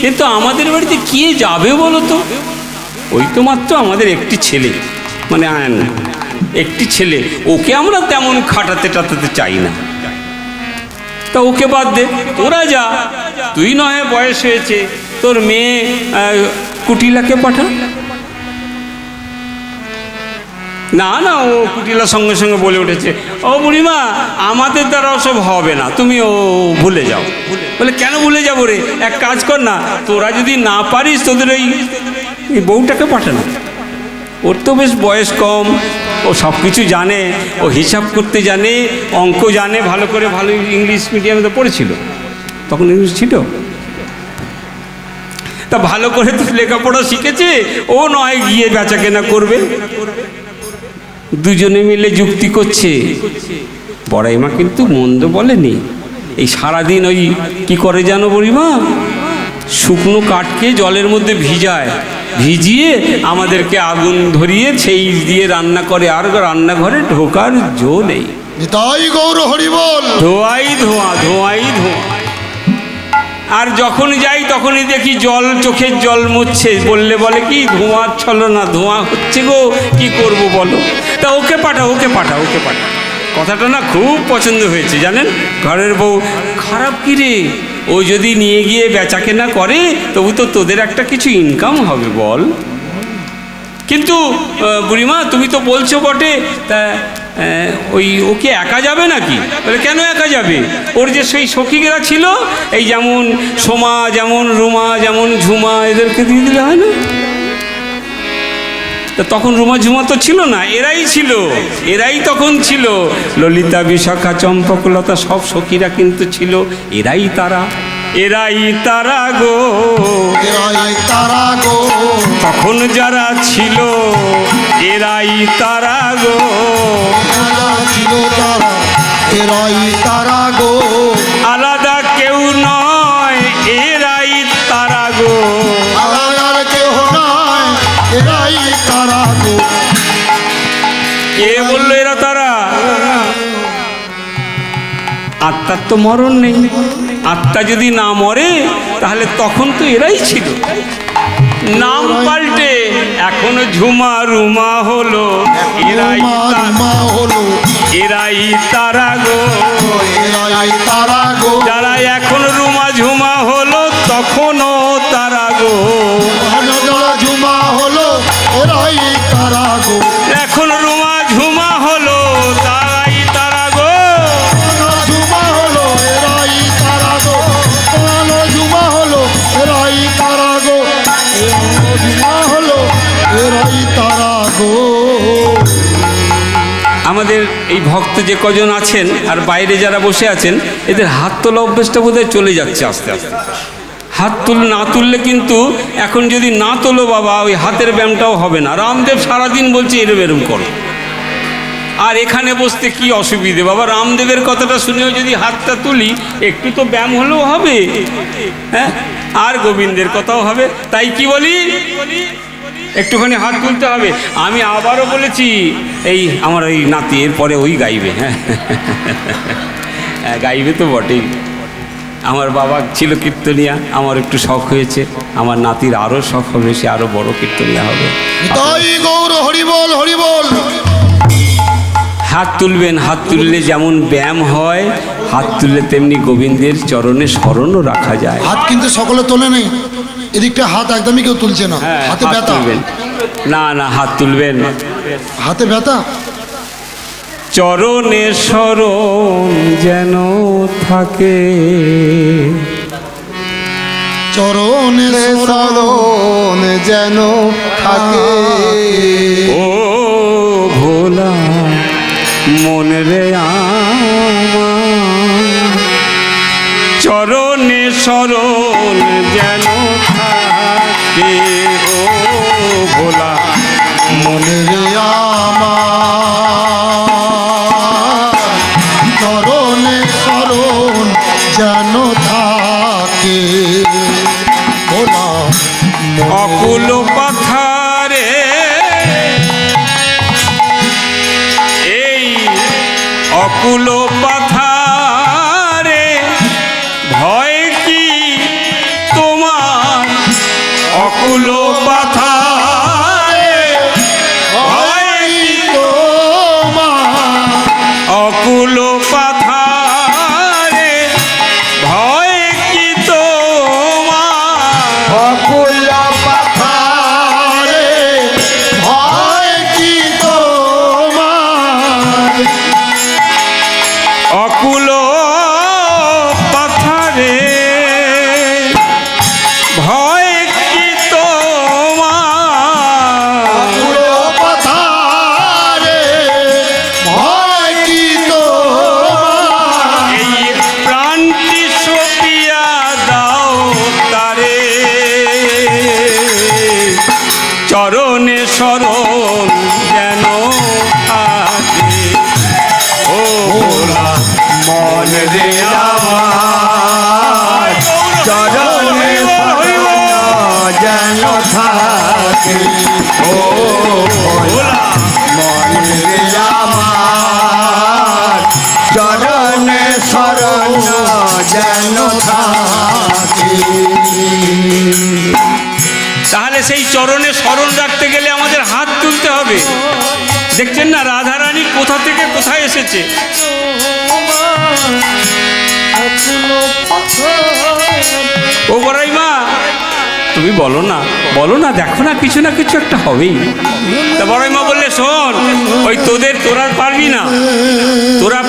কিন্তু আমাদের বাড়িতে কে যাবে বলো তো? ওই তো মাত্র আমাদের একটি ছেলে, মানে আয়ন, একটি ছেলে, ওকে আমরা তেমন খাটাতে টাটাতে চাই না। তা ওকে বাদ দে, তোরা যা, তুই নয় বয়স হয়েছে, তোর মেয়ে কুটিলাকে পাঠা। না না, ও কুটিলা সঙ্গে সঙ্গে বলে উঠেছে, ও বুড়িমা, আমাদের দ্বারা ওসব হবে না, তুমি ও ভুলে যাও। বলে, কেন ভুলে যাবো রে? এক কাজ কর না, তোরা যদি না পারিস, তোদের ওই বউটাকে পাঠা না। ওর তো বেশ বয়স কম, ও সব কিছু জানে, ও হিসাব করতে জানে, অঙ্ক জানে ভালো করে, ভালো ইংলিশ মিডিয়ামে তো পড়েছিল, তখন ইংলিশ ছিল, তা ভালো করে তো লেখাপড়া শিখেছে, ও নয় গিয়ে বেচা কেনা করবে। দুজনে মিলে যুক্তি করছে। বড়াইমা কিন্তু মন্দ বলেনি। এই সারাদিন ওই কি করে জানো বুড়িমা, শুকনো কাঠকে জলের মধ্যে ভিজিয়ে আমাদেরকে আগুন ধরিয়ে সেই দিয়ে রান্না করে, আর রান্নাঘরে ঢোকার জো নেই।
তাই গৌর হরি বল,
ধোঁয়াই ধোঁয়া, ধোঁয়াই ধোঁয়া। আর যখন যাই তখনই দেখি জল, চোখের জল মুছছে, বলে কি ধোঁয়ার ছলনা, ধোঁয়া হচ্ছে গো, কি করব বলো। তা ওকে পাঠাও, ওকে পাঠাও, ওকে পাঠাও। কথাটা না খুব পছন্দ হয়েছে জানেন। ঘরের বউ, খারাপ কি রে, ও যদি নিয়ে গিয়ে বেচাকেনা করে তবু তো তোদের একটা কিছু ইনকাম হবে বল। কিন্তু বুড়িমা তুমি তো বলছো বটে, তা ওই ওকে একা যাবে নাকি? বলে কেন একা যাবে, ওর যে সেই সখীরা ছিল, এই যেমন সোমা, যেমন রুমা, যেমন ঝুমা, এদেরকে দিয়ে দিলে হয় না? তা তখন রুমা ঝুমা তো ছিল না, এরাই ছিল, এরাই তখন ছিল। ললিতা, বিশাখা, চম্পকলতা সব সখীরা কিন্তু ছিল, এরাই তারা, এরাই তারা গো,
এরাই তারা গো,
তখন যারা ছিল এরাই তারা গো,
যারা ছিল তারা, এরাই তারা গো,
আলাদা কেউ নয় এরাই তারা গো,
আলাদার কেহ নয়, এরাই তারা গো।
কে বললো এরা তারা? আত্মার তো মরণ নেই, আত্মা যদি না মরে তাহলে তখন তো এরাই ছিল। নাম পাল্টে এখনো ঝুমা রুমা হলো, এরাই
মা হলো,
এরাই তারা গো,
এরাই তারা গো,
যারা এখন রুমা ঝুমা হলো তখনও তারা গো,
যারা ঝুমা হলো, এরাই তারা গো,
এখন রুমা ঝুমা হলো তারাই তারা গো,
ঝুমা হলো, এরাই তারা গো, ঝুমা হলো, এরাই তারা গো, ঝুমা হলো, এরাই তারা গো।
আমাদের এই ভক্ত যে কজন আছেন আর বাইরে যারা বসে আছেন, এদের হাত তোলা অভ্যেসটা বোধহয় চলে যাচ্ছে আস্তে আস্তে। হাত না তুললে কিন্তু, এখন যদি না তোলো বাবা, ওই হাতের ব্যায়ামটাও হবে না। রামদেব সারাদিন বলছে এরম এরম করো, আর এখানে বসতে কি অসুবিধে বাবা, রামদেবের কথাটা শুনেও যদি হাতটা তুলি একটু তো ব্যায়াম হলেও হবে, হ্যাঁ, আর গোবিন্দের কথাও হবে। তাই কি বলি, একটুখানি হাত তুলতে হবে। আমি আবারও বলেছি, এই আমার ওই নাতি এরপরে ওই গাইবে, হ্যাঁ গাইবে তো বটেই। আমার বাবা ছিল কীর্তনিয়া, আমার একটু শখ হয়েছে, আমার নাতির আরও শখ হবে, সে আরও বড় কীর্তনিয়া হবে।
তাই গৌর হরিবল, হরিবল।
হাত তুলবেন, হাত তুললে যেমন ব্যায়াম হয়, হাত তুললে তেমনি গোবিন্দের চরণে স্মরণও রাখা যায়।
হাত কিন্তু সকলে তোলে নেই, এদিকটা হাত একদমই কেউ তুলছে না,
হ্যাঁ,
হাতে
হাত
ব্যথা,
তুলবেন, না না হাত তুলবেন,
হাতে ব্যথা।
চরণে স্মরণ যেন থাকে,
চরণে
শরণ যেন থাকে,
ও ভোলা মন রে আমার, চরণে স্মরণ যেন থাকে, ও ভোলা
মনে রে আমার, চরণে শরণ যেন থাকে, ভোলা
অকুল পাথারে, এই অকুল পাথারে ভয় কি তোমার, অকুল পাথারে ভয় কি
তোমার,
অকুল পাথারে ভয় কি তোমার,
অকুল
পাথারে ভয় কি তোমার,
অকুল পাথারে ভয় কি তোমার,
পাথারে ভয় কি তোমার,
এই প্রাণটি সপিয়া দাও তারে, চরণে শরণ যেন থাকে, ও ভোলা মন রে আমার,
চরণে যেন থাকে,
ও ভোলা
মনে আমার চরণে শরণ যেন থাকে,
তাহলে সেই চরণে স্মরণ রাখতে গেলে আমাদের হাত তুলতে হবে। দেখছেন না রাধারানী কোথা থেকে কোথায় এসেছে। ও বড়াই মা, তুমি বলো না, দেখো না কিছু একটা হবেই। তা বড়াই মা বললে, শোন, ওই তোরা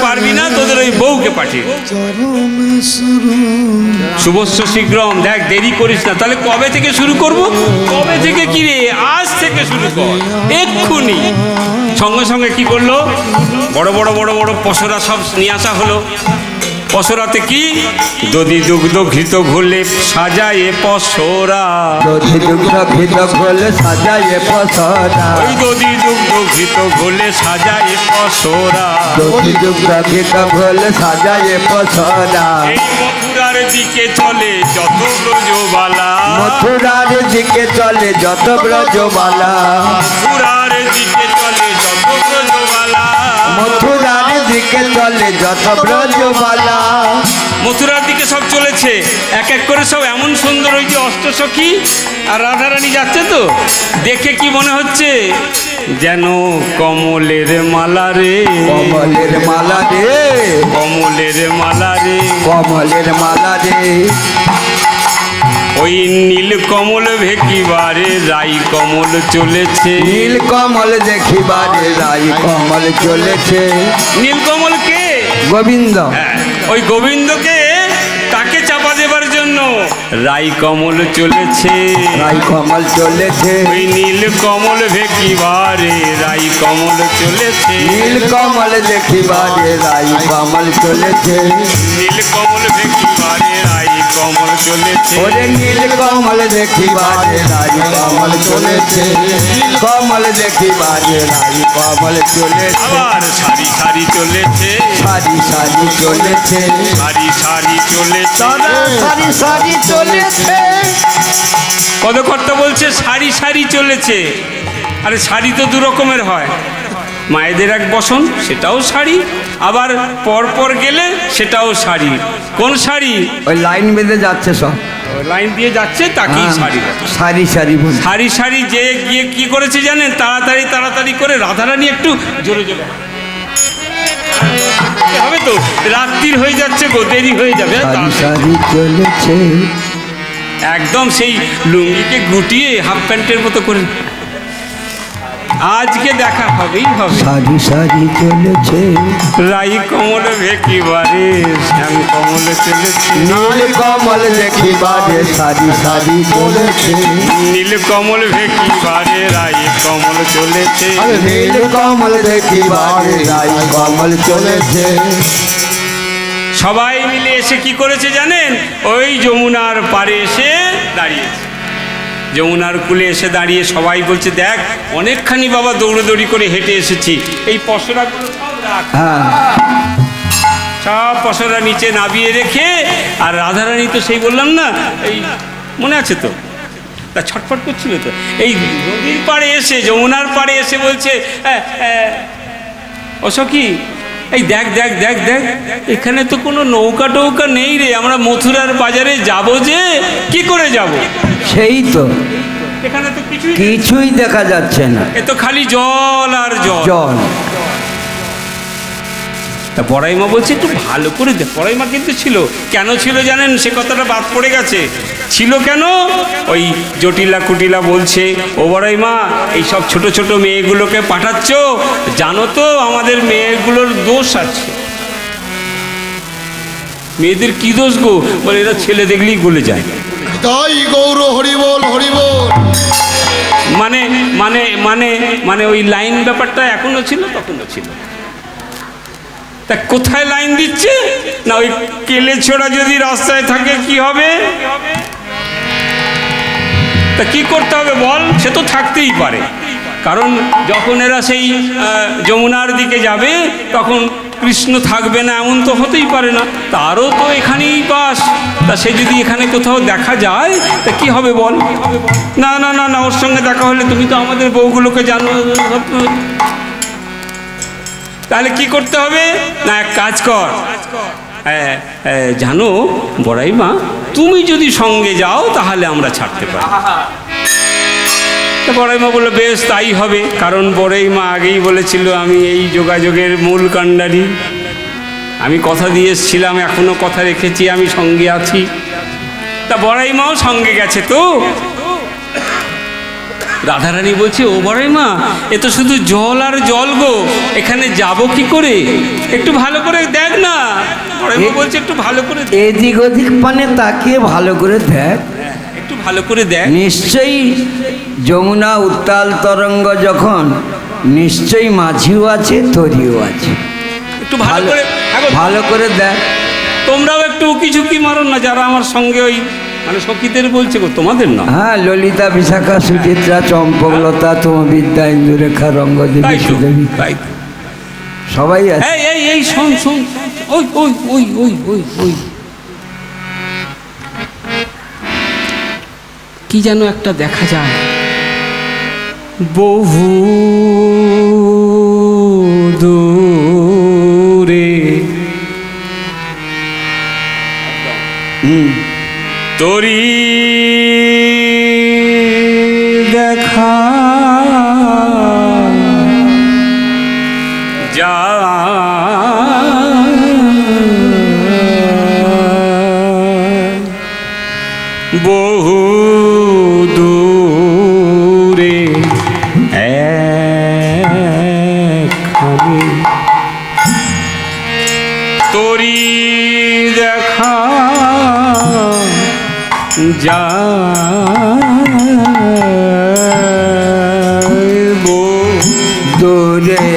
পারবি না, তোদের ওই বউকে পাঠিয়ে শুভস্য শীঘ্রম। দেখ, দেরি করিস না। তাহলে কবে থেকে শুরু করব? কবে থেকে কি রে? আজ থেকে শুরু কর, এক্ষুনি। সঙ্গে সঙ্গে কি করলো, বড় বড় পশরা সব নিয়ে আসা হলো। পশরাতে কি, দধি দুগ্ধ ঘৃত ঘোলে সাজায়ে পশরা,
দধি দুগ্ধ ঘৃত ঘোলে সাজায়ে পশরা,
ওই দধি দুগ্ধ ঘৃত ঘোলে সাজায়ে পশরা,
দধি দুগ্ধ ঘৃত ঘোলে সাজায়ে পশরা।
এই মথুরার দিকে চলে যত ব্রজবালা,
মথুরার দিকে চলে যত ব্রজবালা,
মথুরার দিকে চলে যত ব্রজবালা,
মথুরার দিকে চলে যত ব্রজবালা।
মথুরার দিকে সব চলেছে, এক এক করে সব এমন সুন্দর। ওই যে অষ্টসখী আর রাধারানী যাচ্ছে, তো দেখে কি মনে হচ্ছে, যেন কমলের মালা রে,
কমলের মালা রে,
কমলের মালা রে,
কমলের মালা রে।
ওই নীল কমল ভেকিবারে রাই কমল চলেছে,
নীল কমল দেখিবারে রাই কমল চলেছে।
নীল কমল কে?
গোবিন্দ।
হ্যাঁ, ওই গোবিন্দকে তাকে চাপা দেবার জন্য রাই কমল চলেছে,
রাই কমল চলেছে।
ওই নীল কমল ভেকিবারে রাই কমল চলেছে,
নীল কমল দেখিবারে রাই কমল চলেছে।
নীল কমল ভেকিবারে রাই কমল চলেছে,
ওরে নীল কমল দেখিবারে রাই কমল চলেছে। কমল দেখিবারে রাই কমল চলেছে।
আবার সারি সারি চলেছে,
সারি সারি চলেছে,
সারি সারি চলেছে।
সারি সারি চলেছে।
পদকর্তা বলছে সারি সারি চলেছে। আরে শাড়ি তো দু রকমের হয়, মায়েদের এক বসন সেটাও শাড়ি, আবার পরপর গেলে সেটাও শাড়ি। কোন শাড়ি?
ওই লাইন বেঁধে যাচ্ছে সব,
লাইন দিয়ে যাচ্ছে তাকেই শাড়ি বলে।
সারি সারি বল।
সারি সারি যে গিয়ে কি করেছে জানেন, তাড়াতাড়ি করে রাধারানী একটু জোরে হবে তো, রাত্রির হয়ে যাচ্ছে গো, দেরি হয়ে যাবে।
সারি সারি চলেছে।
একদম সেই লুঙ্গিকে গুটিয়ে হাফ প্যান্টের মতো করে আজকে দেখা হবেই হবে।
সারি সারি চলেছে।
রাই কমল ভেকিবারে শ্যাম কমল চলেছে,
নীল কমল দেখিবারে সারি সারি চলেছে।
নীল কমল ভেকিবারে রাই কমল চলেছে,
নীল কমল দেখিবারে রাই কমল চলেছে।
সবাই মিলে এসে কি করেছে জানেন, ওই যমুনার পাড়ে এসে দাঁড়িয়েছে। যমুনার কূলে এসে দাঁড়িয়ে সবাই বলছে, দেখ অনেকখানি বাবা দৌড়দৌড়ি করে হেঁটে এসেছি, এই পসরাগুলো সব রাখ।
হ্যাঁ,
সব পসরা নিচে নামিয়ে রেখে, আর রাধারানী তো সেই বললাম না, এই মনে আছে তো, তা ছটফট করছিল তো, এই নদীর পাড়ে এসে, যমুনার পাড়ে এসে বলছে, ও সখী, এই দেখ দেখ দেখ দেখ, এখানে তো কোনো নৌকা টৌকা নেই রে, আমরা মথুরার বাজারে যাব, যে কি করে যাব?
সেই তো,
এখানে তো
কিছুই দেখা যাচ্ছে না,
এ তো খালি জল আর জল।
জল।
তা বড়াইমা বলছে, একটু ভালো করে দেখ। বড়াইমা কিন্তু ছিল, কেন ছিল জানেন, সে কথাটা বাদ পড়ে গেছে। ছিল কেন, ওই জটিলা কুটিলা বলছে, ও বড়াইমা, এই সব ছোট ছোট মেয়েগুলোকে পাঠাচ্ছ, জানো তো আমাদের মেয়েগুলোর দোষ আছে। মেয়েদের কি দোষ গো? বলে এরা ছেলে দেখলেই গলে যায়।
তাই গৌর হরিবল হরিবল।
মানে মানে মানে মানে ওই লাইন ব্যাপারটা এখনো ছিল, তখনও ছিল। তা কোথায় লাইন দিচ্ছে না, ওই কেলে ছোড়া যদি রাস্তায় থাকে কি হবে? তা কি করতে হবে বল? সে তো থাকতেই পারে, কারণ যখন এরা সেই যমুনার দিকে যাবে তখন কৃষ্ণ থাকবে না, এমন তো হতেই পারে না। তারও তো এখানেই বাস, তা সে যদি এখানে কোথাও দেখা যায় তা কি হবে বল? না না না না, ওর সঙ্গে দেখা হলে, তুমি তো আমাদের বউগুলোকে জানো, তাহলে কি করতে হবে না, এক কাজ কর, জানো বড়াইমা, তুমি যদি সঙ্গে যাও তাহলে আমরা ছাড়তে পারি। তা বড়াইমা বললো বেশ তাই হবে, কারণ বড়াইমা আগেই বলেছিল আমি এই যোগাযোগের মূল কাণ্ডারি, আমি কথা দিয়ে এসেছিলাম, এখনো কথা রেখেছি, আমি সঙ্গে আছি। তা বড়াইমাও সঙ্গে গেছে। তো রাধারানী বলছে ও বড়াইমা, এ তো শুধু জল আর জল গো, এখানে যাব কি করে, একটু ভালো করে দেখ না। বড়াইমা বলছে একটু ভালো করে দেখ।
এদিক ওদিক পানে তাকিয়ে ভালো করে দেখ,
একটু ভালো করে দেখ।
নিশ্চয়ই যমুনা উত্তাল তরঙ্গ যখন, নিশ্চয়ই মাঝিও আছে, তরিও আছে।
একটু ভালো করে
ভালো করে দেখ।
তোমরাও একটু উকি ঝুঁকি মারো না, যারা আমার সঙ্গে ওই মানে সখীদের বলছে গো, তোমাদের না।
হ্যাঁ, ললিতা, বিশাখা, সুচিত্রা, চম্পকলতা, তোমা বিদ্যা, ইন্দুরেখা, রঙ্গদেবী, সুদেবী,
তাই
সবাই আছে।
এই এই এই শোন শোন, ওই ওই ওই ওই ওই ওই কি যেন একটা দেখা যায়, বহু দূরে তোরি দেখা যা বহু দূরে একখানি তোরি দেখা যাইব
দূরে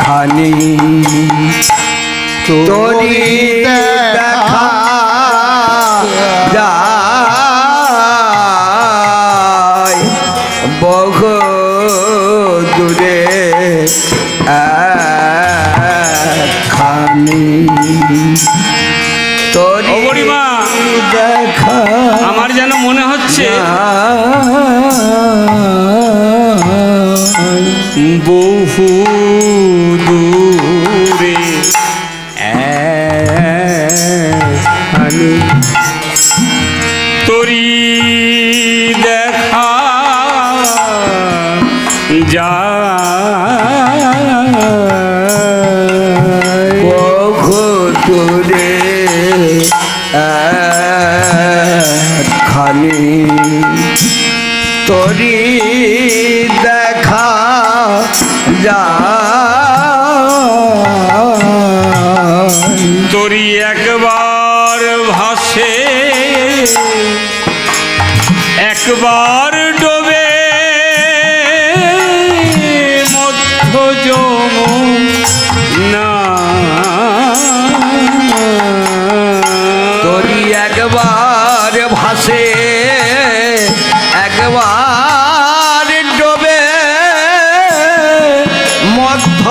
খানি তোরি দেখা যায় বহু দূরে খানি তোরি
ও বুড়িমা,
দেখা
আমার যেন মনে হচ্ছে বহু দূরে একখানি তোরি দেখা যায়
বহু দূরে খানি তোরি দেখা যায়
তোরি একবার ভাসে একবার ডোবে মধ্য যমুনা
তোরি একবার ভাসে একবার ডোবে মধ্য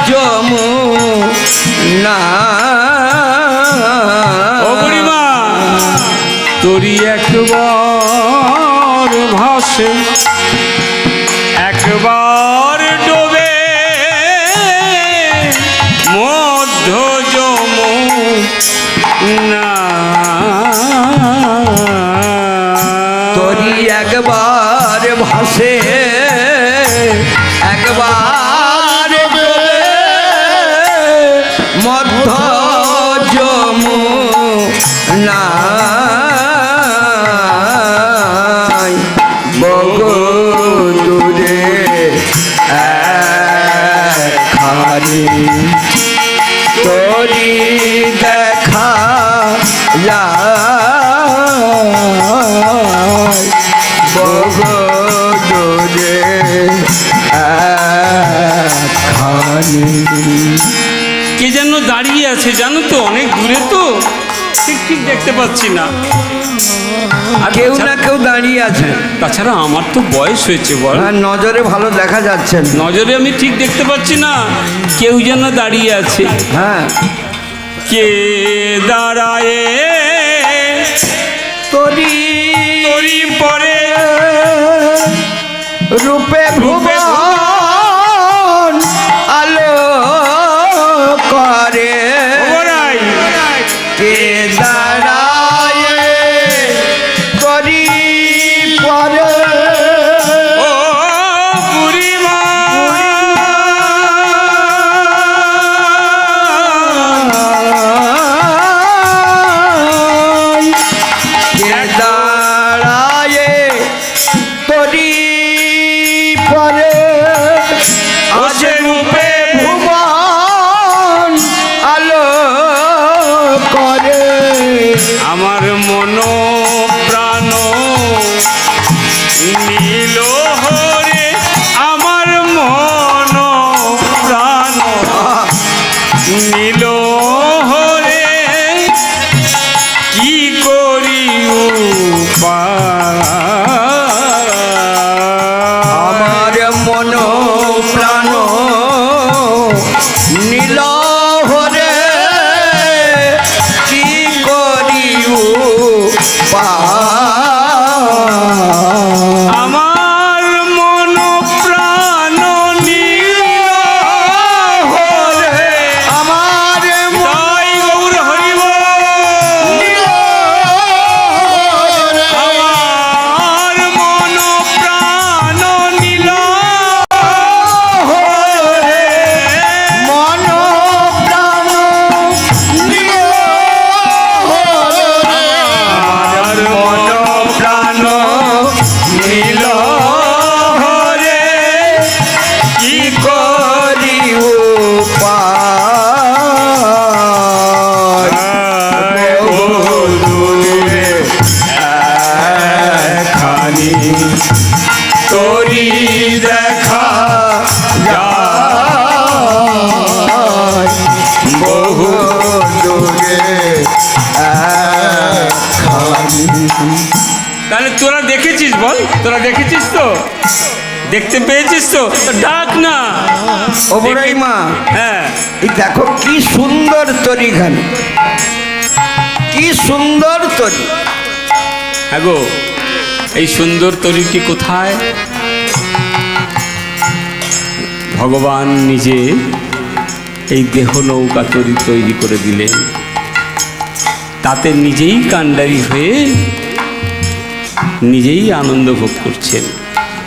যমুনা।
ও বুড়িমা, তোরি একবার ভাসে একবার ডোবে মধ্য যমুনা
তোরি একবার ভাসে একবার ডোবে মধ্য যমুনা বহু দূরে একখানি তোরি দেখা যায় বহু দূরে একখানি।
কে যেন দাঁড়িয়ে আছে জানো তো, অনেক দূরে তো, ঠিক ঠিক দেখতে পাচ্ছি না। আর
কেউ না কেউ দাঁড়িয়ে আছে।
তাছাড়া আমার তো বয়স হয়েছে, বল,
আর নজরে ভালো দেখা যাচ্ছে না।
নজরে আমি ঠিক দেখতে পাচ্ছি না, কেউ যেন দাঁড়িয়ে আছে।
হ্যাঁ,
কে দাঁড়ায়
তোরি
তোরি পরে
রূপে ভুবন আলো করে
ওরাই
তোরি দেখা যায় বহু দূরে একখানি।
তাহলে তোরা দেখেছিস বল, তোরা দেখেছিস তো, দেখতে পেয়েছিস তো, তো ডাক না।
ও বড়াই মা,
হ্যাঁ,
এই দেখো কি সুন্দর তরিখানি, কি সুন্দর তরি।
হ্যাঁ গো, এই সুন্দর তরিটি কোথায়? ভগবান নিজে এই দেহ নৌকা তৈরি করে দিলেন, তাতে নিজেই কাণ্ডারি হয়ে নিজেই আনন্দ ভোগ করছেন।